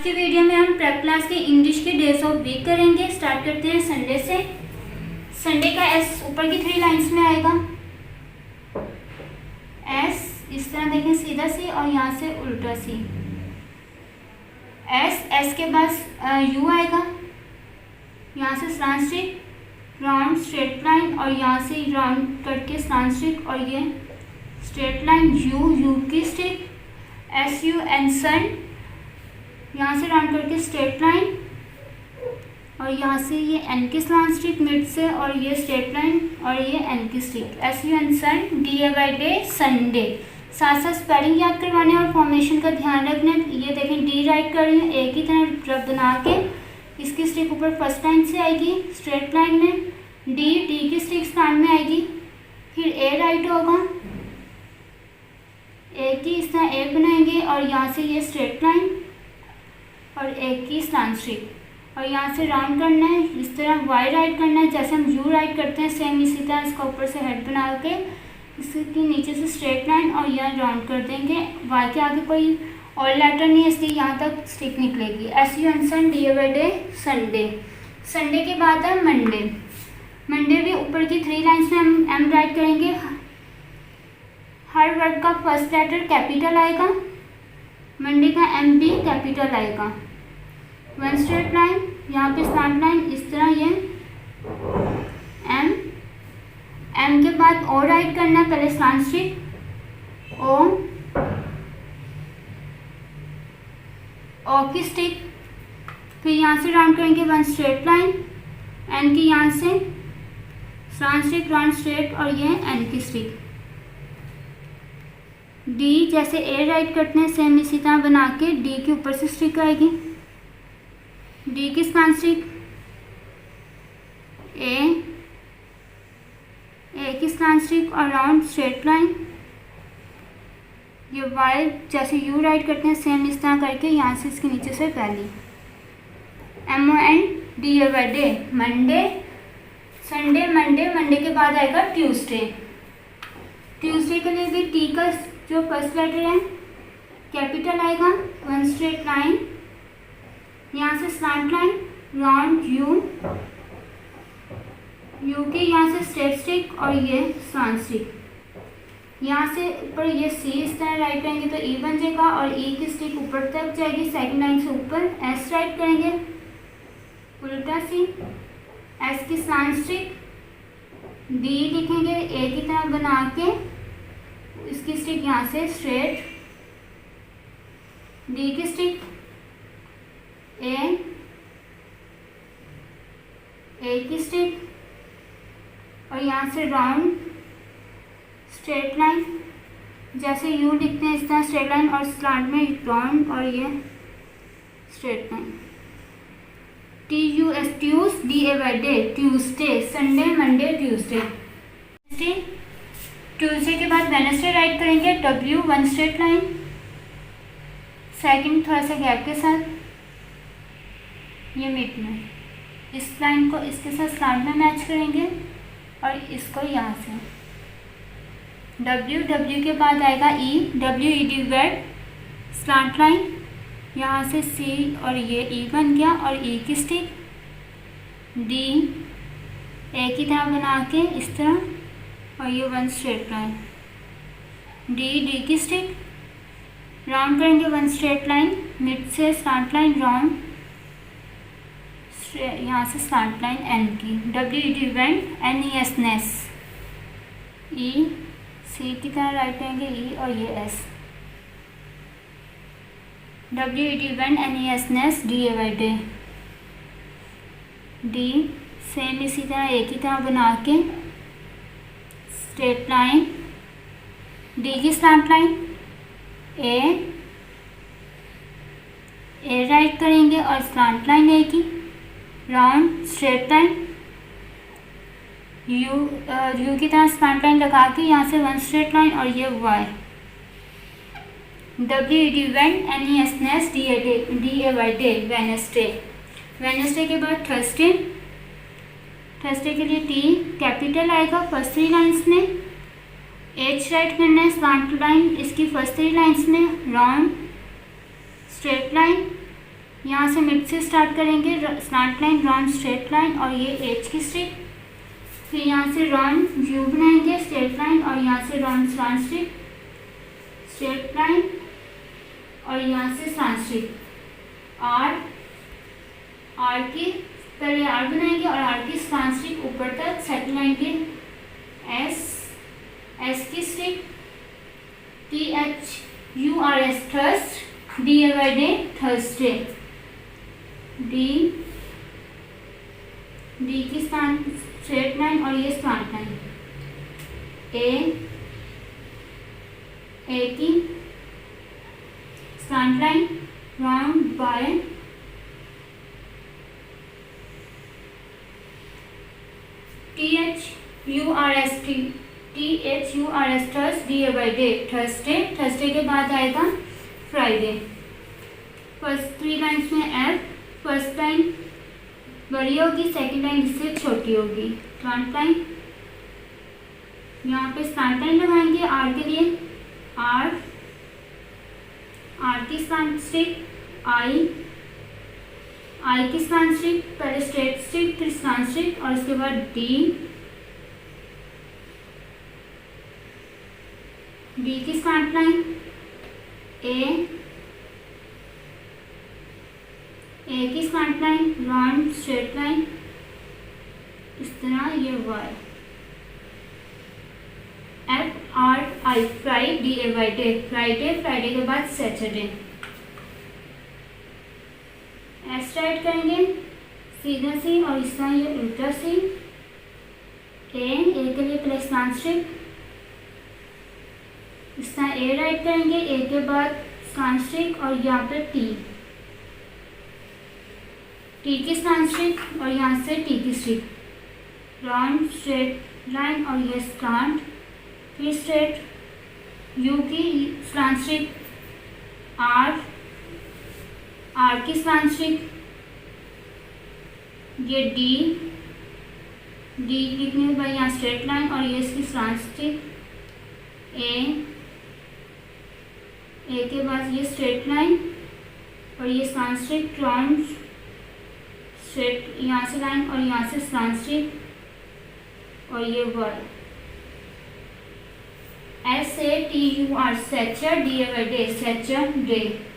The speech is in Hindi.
की वीडियो में हम प्रेप क्लास के इंग्लिश के डेज ऑफ वीक करेंगे। स्टार्ट करते हैं संडे से। संडे का एस ऊपर की 3 लाइंस में आएगा। एस इस तरह देखें, सीधा सी और यहाँ से उल्टा सी। एस के बाद यू आएगा, यहाँ से slant stick, round straight line और यहाँ से राउंड करके स्लैंट स्टिक और ये स्ट्रेट लाइन। यू की स्टिक, एस यू एन सन, यहाँ से राउंड करके स्ट्रेट लाइन और यहाँ से ये एन की स्लैंट स्टिक मिड से और ये स्ट्रेट लाइन और ये एन की stick. S U N sun, D A Y day, Sunday. साथ साथ स्पेलिंग याद करवाने और फॉर्मेशन का ध्यान रखना। ये देखें, डी राइट कर रही हूँ, एक ही तरह ड्रब बना के इसकी स्टिक ऊपर फर्स्ट लाइन से आएगी स्ट्रेट लाइन में, डी की स्टिक स्टैंड में आएगी, फिर ए राइट होगा, ए की इस तरह ए बनाएंगे और यहाँ से ये स्ट्रेट लाइन और एक की स्लैंट स्टिक और यहाँ से राउंड करना है। इस तरह वाई राइट करना है, जैसे हम यू राइट करते हैं सेम इसी तरह इसका ऊपर से हेड बना के इसके नीचे से स्ट्रेट लाइन और यहाँ राउंड कर देंगे। वाई के आगे कोई और लेटर नहीं है इसलिए यहाँ तक स्टिक निकलेगी। S U N sun, D A Y day, Sunday. Sunday के बाद है मंडे। मंडे भी ऊपर की 3 लाइन्स में हम एम राइट करेंगे। हर वर्ड का फर्स्ट लेटर कैपिटल आएगा। मंडे का एम भी कैपिटल आएगा। वन स्ट्रेट लाइन, यहाँ पे स्लैंट लाइन, इस तरह ये एम के बाद ओ राइट करना है, पहले स्लैंट स्टिक, ओ की स्टिक, फिर यहाँ से राउंड करेंगे वन स्ट्रेट लाइन, एन की यहाँ से स्लैंट स्टिक, राउंड स्ट्रेट और ये एन की स्टिक। डी जैसे ए राइट करते हैं सेम इसी तरह बना के डी के ऊपर से स्टिक आएगी, डी की स्लैंट स्टिक, ए की स्लैंट स्टिक और राउंड स्ट्रेट लाइन। ये वाई जैसे यू राइट करते हैं सेम इस तरह करके यहाँ से इसके नीचे से पहली। M O N D A Y day, Monday, Sunday, Monday. Monday के बाद आएगा ट्यूसडे। ट्यूसडे के लिए भी टी का जो फर्स्ट लेटर है कैपिटल आएगा, वन स्ट्रेट लाइन, यहाँ से स्लैंट लाइन, राउंड यू के यहाँ से स्ट्रेट स्टिक और ये स्लैंट स्टिक। यहाँ से ऊपर ये सी इस तरह राइट करेंगे तो ई बन जाएगा और ई की स्टिक ऊपर तक जाएगी सेकंड लाइन से ऊपर। एस राइट करेंगे उल्टा सी, एस की स्लैंट स्टिक, डी लिखेंगे ए की तरह बना के इसकी स्टिक यहाँ से स्ट्रेट, डी की स्टिक, ए की स्टिक और यहाँ से राउंड स्ट्रेट लाइन, जैसे यू लिखते हैं इस तरह स्ट्रेट लाइन और स्लैंट में राउंड और ये straight line. T U S Tues, D A Y day, Tuesday. Sunday, Monday, Tuesday. Tuesday के बाद वेडनेसडे राइट करेंगे, W one straight line, second थोड़ा सा गैप के साथ, ये मिड में इस लाइन को इसके साथ स्लैंट में मैच करेंगे और इसको यहाँ से डब्ल्यू के बाद आएगा ई, डब्ल्यू ई डी वेड, स्लैंट लाइन, यहाँ से सी और ये ई बन गया और ई की स्टिक, डी ए की तरह बना के इस तरह और ये वन स्ट्रेट लाइन, डी की स्टिक, राउंड करेंगे वन स्ट्रेट लाइन, मिड से स्लैंट लाइन, राउंड, यहाँ से स्लैंट लाइन एन की, W E D went, N E S nes, E C की तरह राइट करेंगे ई और ये S, W E D went, N E S Ness, D A Y day, D same इसी तरह एक ही तरह बना के स्ट्रेट लाइन, डी की स्लैंट लाइन, ए राइट करेंगे और स्लैंट लाइन ए की, राउंड स्ट्रेट लाइन, यू की तरह स्लैंट लाइन लगा के यहाँ से वन स्ट्रेट लाइन और ये Y, W E D went, N E S Ness, D A Y day, Wednesday. Wednesday के बाद थर्सडे। थर्सडे के लिए टी कैपिटल आएगा फर्स्ट 3 लाइन्स में, एच राइट करना है, स्लैंट लाइन इसकी फर्स्ट 3 लाइन्स में, राउंड स्ट्रेट लाइन, यहाँ से मिड से स्टार्ट करेंगे, slant line, round, straight line और ये एच की स्ट्रिक। फिर यहाँ से रॉन यू बनाएंगे, स्ट्रेट लाइन, और यहाँ से round slant stroke, straight line, और यहाँ से स्लैंट स्ट्रिक। आर की पहले आर बनाएंगे और आर की स्लैंट स्ट्रिक ऊपर तक, सेकंड लाइन के एस की streak, THURS thirst, DAY Thursday, D की स्ट्रेट लाइन और ये स्लैंट लाइन, ए की slant line, round bye THURS थर्स, DAY Thursday के बाद आएगा फ्राइडे। फर्स्ट 3 लाइन्स में एफ, फर्स्ट लाइन बड़ी होगी, सेकंड लाइन इससे छोटी होगी, स्लैंट लाइन। यहाँ पे स्लैंट लाइन लगाएंगे आर के लिए, आर की स्लैंट स्ट्रिक, आई की स्लैंट स्ट्रिक, पहले स्ट्रेट स्ट्रिक फिर स्लैंट स्ट्रिक, और उसके बाद डी की स्लैंट लाइन, ए की slant line, round straight line, इस तरह ये Y, FRI Friday, DAY Friday के बाद सैटरडे। एस राइट करेंगे सीधा सी और इस तरह ये उल्टा सी, ए के लिए पहले स्लैंट स्ट्रिक, इस तरह ए राइट करेंगे, ए के बाद स्लैंट स्ट्रिक और यहाँ पे टी की स्लैंट स्ट्रिक और यहाँ से टी की स्ट्रिक, राउंड स्ट्रेट लाइन और ये स्लैंट, फिर स्ट्रेट, यू की स्लैंट स्ट्रिक, आर की स्लैंट स्ट्रिक, ये डी लिखने के बाद यहाँ स्ट्रेट लाइन और ये इसकी स्लैंट स्ट्रिक, ए के बाद ये स्ट्रेट लाइन और ये स्लैंट स्ट्रिक, राउंड स्ट्रेट, यहाँ से लाइन और यहाँ से स्लैंट स्ट्रिक, और ये वर्ड SATUR सैचर, DAY सैचरडे।